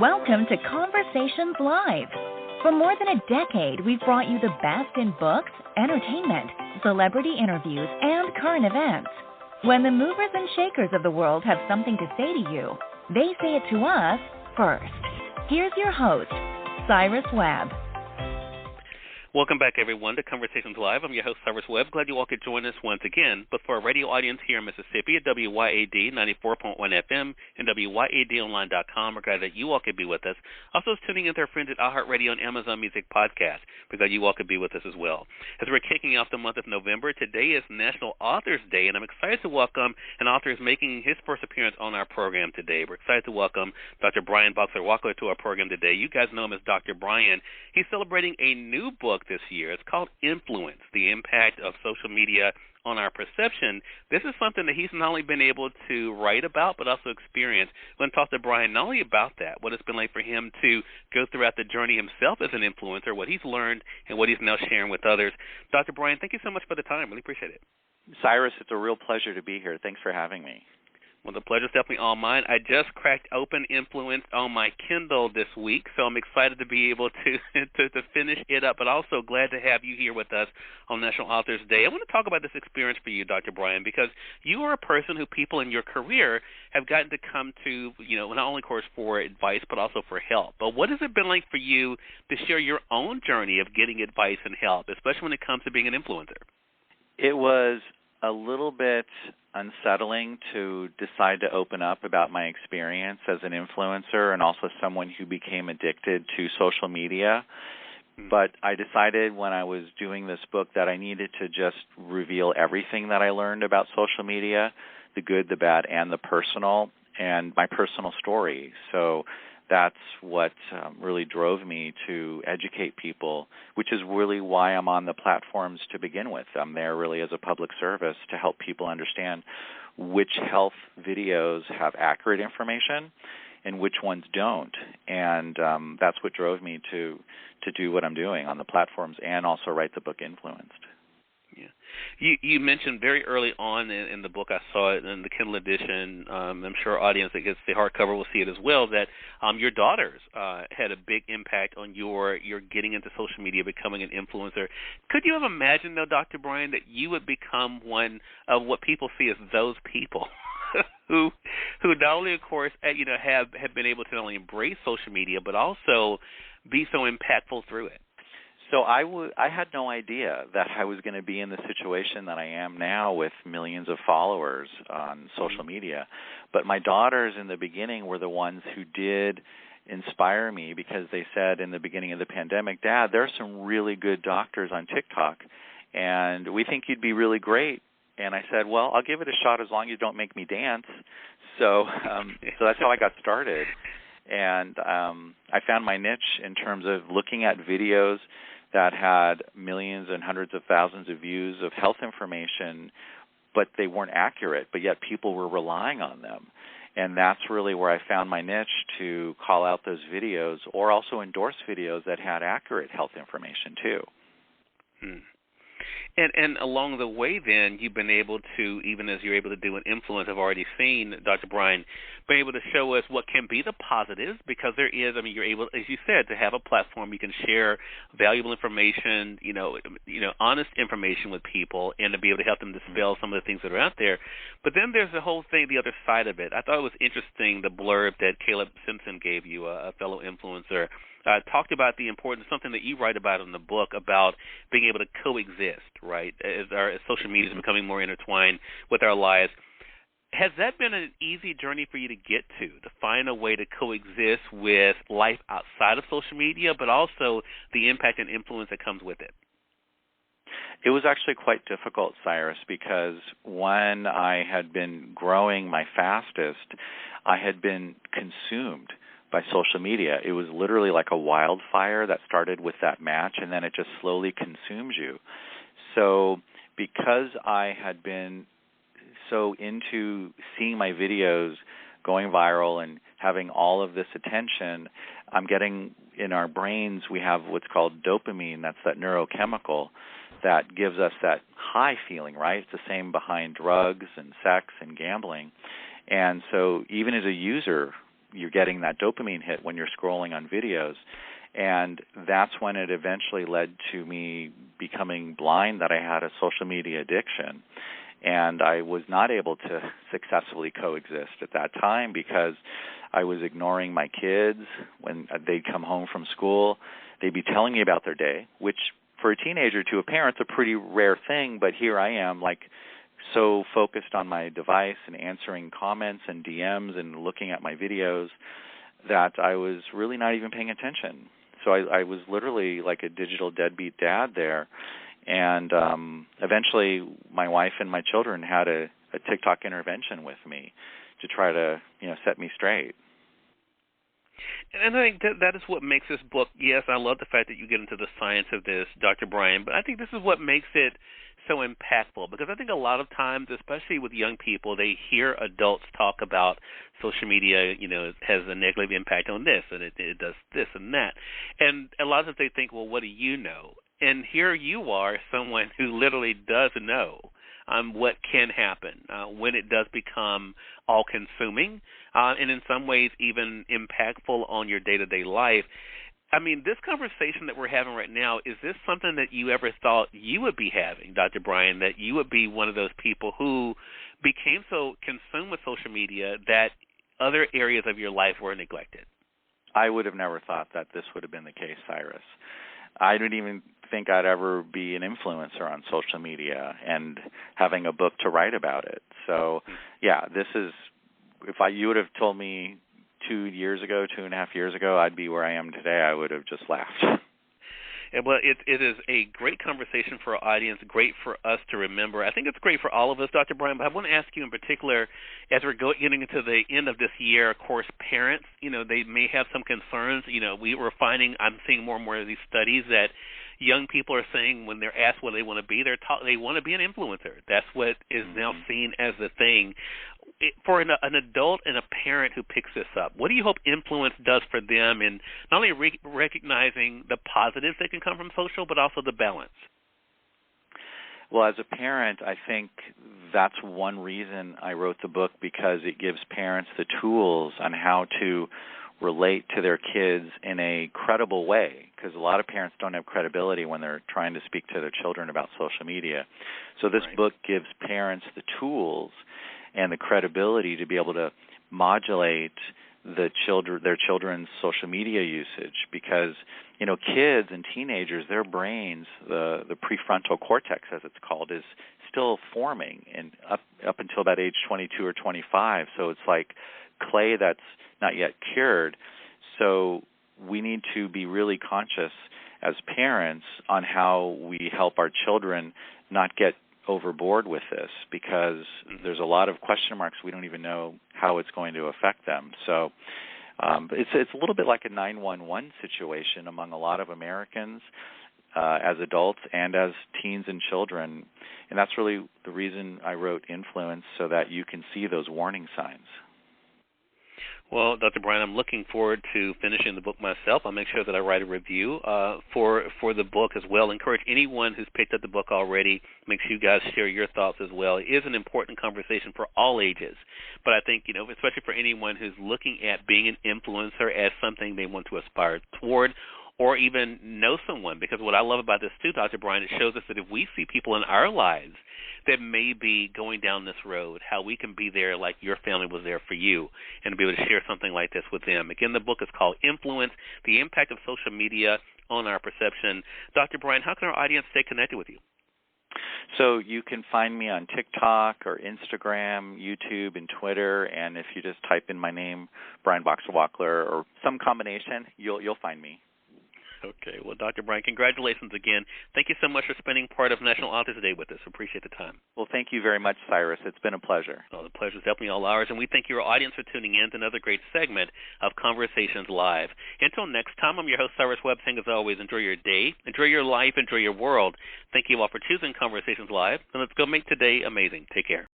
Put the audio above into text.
Welcome to Conversations Live. For more than a decade, we've brought you the best in books, entertainment, celebrity interviews, and current events. When the movers and shakers of the world have something to say to you, they say it to us first. Here's your host, Cyrus Webb. Welcome back, everyone, to Conversations Live. I'm your host, Cyrus Webb. Glad you all could join us once again. But for our radio audience here in Mississippi at WYAD 94.1 FM and WYADonline.com, we're glad that you all could be with us. Also, tuning in to our friends at iHeartRadio and Amazon Music Podcast. We're glad you all could be with us as well. As we're kicking off the month of November, today is National Authors Day, and I'm excited to welcome an author who's making his first appearance on our program today. We're excited to welcome Dr. Boxer Wachler to our program today. You guys know him as Dr. Brian. He's celebrating a new book this year. It's called Influence, the Impact of Social Media on Our Perception. This is something that he's not only been able to write about, but also experience. We're going to talk to Brian not only about that, what it's been like for him to go throughout the journey himself as an influencer, what he's learned, and what he's now sharing with others. Dr. Brian, thank you so much for the time. Really appreciate it. Cyrus, it's a real pleasure to be here. Thanks for having me. Well, the pleasure's definitely all mine. I just cracked open Influence on my Kindle this week, so I'm excited to be able to finish it up, but also glad to have you here with us on National Authors Day. I want to talk about this experience for you, Dr. Brian, because you are a person who people in your career have gotten to come to, not only, of course, for advice, but also for help. But what has it been like for you to share your own journey of getting advice and help, especially when it comes to being an influencer? It was a little bit unsettling to decide to open up about my experience as an influencer and also someone who became addicted to social media. But I decided when I was doing this book that I needed to just reveal everything that I learned about social media, the good, the bad, and the personal, and my personal story. So that's what really drove me to educate people, which is really why I'm on the platforms to begin with. I'm there really as a public service to help people understand which health videos have accurate information and which ones don't. And that's what drove me to do what I'm doing on the platforms and also write the book Influenced. Yeah, you mentioned very early on in the book, I saw it in the Kindle edition, I'm sure our audience that gets the hardcover will see it as well, that your daughters had a big impact on your getting into social media, becoming an influencer. Could you have imagined, though, Dr. Brian, that you would become one of what people see as those people who not only, of course, have been able to not only embrace social media, but also be so impactful through it? So I had no idea that I was going to be in the situation that I am now with millions of followers on social media. But my daughters in the beginning were the ones who did inspire me because they said in the beginning of the pandemic, Dad, there are some really good doctors on TikTok, and we think you'd be really great. And I said, well, I'll give it a shot as long as you don't make me dance. So that's how I got started. And I found my niche in terms of looking at videos that had millions and hundreds of thousands of views of health information, but they weren't accurate, but yet people were relying on them. And that's really where I found my niche to call out those videos or also endorse videos that had accurate health information too. And along the way, then, you've been able to, even as you're able to do an influence, I've already seen, Dr. Brian, been able to show us what can be the positives, because there is, you're able, as you said, to have a platform you can share valuable information, honest information with people, and to be able to help them dispel some of the things that are out there. But then there's the whole thing, the other side of it. I thought it was interesting, the blurb that Caleb Simpson gave you, a fellow influencer, talked about the importance, something that you write about in the book, about being able to coexist, right, as social media is becoming more intertwined with our lives. Has that been an easy journey for you to get to find a way to coexist with life outside of social media, but also the impact and influence that comes with it? It was actually quite difficult, Cyrus, because when I had been growing my fastest, I had been consumed by social media. It was literally like a wildfire that started with that match, and then it just slowly consumes you. So because I had been so into seeing my videos going viral and having all of this attention, I'm getting, in our brains, we have what's called dopamine. That's that neurochemical that gives us that high feeling, right? It's the same behind drugs and sex and gambling. And so even as a user, you're getting that dopamine hit when you're scrolling on videos. And that's when it eventually led to me becoming blind, that I had a social media addiction. And I was not able to successfully coexist at that time because I was ignoring my kids. When they'd come home from school, they'd be telling me about their day, which for a teenager to a parent's a pretty rare thing, but here I am, like, so focused on my device and answering comments and DMs and looking at my videos that I was really not even paying attention. So I was literally like a digital deadbeat dad there. And eventually my wife and my children had a TikTok intervention with me to try to, set me straight. And I think that is what makes this book, yes, I love the fact that you get into the science of this, Dr. Brian, but I think this is what makes it so impactful, because I think a lot of times, especially with young people, they hear adults talk about social media, it has a negative impact on this, and it does this and that. And a lot of times they think, well, what do you know? And here you are, someone who literally does know what can happen when it does become all-consuming, and in some ways even impactful on your day-to-day life. I mean, this conversation that we're having right now, is this something that you ever thought you would be having, Dr. Brian, that you would be one of those people who became so consumed with social media that other areas of your life were neglected? I would have never thought that this would have been the case, Cyrus. I didn't even think I'd ever be an influencer on social media and having a book to write about it. So, yeah, this is, you would have told me 2.5 years ago, I'd be where I am today, I would have just laughed. Well, it is a great conversation for our audience, great for us to remember. I think it's great for all of us, Dr. Brian, but I want to ask you in particular, as we're getting into the end of this year, of course, parents, they may have some concerns. I'm seeing more and more of these studies that young people are saying when they're asked what they want to be, they want to be an influencer. That's what is now seen as the thing. For an adult and a parent who picks this up, what do you hope influence does for them in not only recognizing the positives that can come from social, but also the balance? Well, as a parent, I think that's one reason I wrote the book, because it gives parents the tools on how to relate to their kids in a credible way, because a lot of parents don't have credibility when they're trying to speak to their children about social media. So this book gives parents the tools and the credibility to be able to modulate their children's social media usage, because kids and teenagers, their brains, the prefrontal cortex, as it's called, is still forming, and up until about age 22 or 25. So it's like clay that's not yet cured. So we need to be really conscious as parents on how we help our children not get overboard with this, because there's a lot of question marks. We don't even know how it's going to affect them. So it's a little bit like a 911 situation among a lot of Americans as adults and as teens and children. And that's really the reason I wrote Influence, so that you can see those warning signs. Well, Dr. Brian, I'm looking forward to finishing the book myself. I'll make sure that I write a review for the book as well. Encourage anyone who's picked up the book already, make sure you guys share your thoughts as well. It is an important conversation for all ages, but I think, especially for anyone who's looking at being an influencer as something they want to aspire toward, or even know someone, because what I love about this too, Dr. Brian, it shows us that if we see people in our lives that may be going down this road, how we can be there like your family was there for you, and to be able to share something like this with them. Again, the book is called Influence, The Impact of Social Media on Our Perception. Dr. Brian, how can our audience stay connected with you? So you can find me on TikTok or Instagram, YouTube, and Twitter, and if you just type in my name, Brian Boxer Wachler, or some combination, you'll find me. Okay. Well, Dr. Brian, congratulations again. Thank you so much for spending part of National Autism Day with us. Appreciate the time. Well, thank you very much, Cyrus. It's been a pleasure. Oh, the pleasure is definitely all ours, and we thank your audience for tuning in to another great segment of Conversations Live. Until next time, I'm your host, Cyrus Webb, saying as always, enjoy your day, enjoy your life, enjoy your world. Thank you all for choosing Conversations Live, and let's go make today amazing. Take care.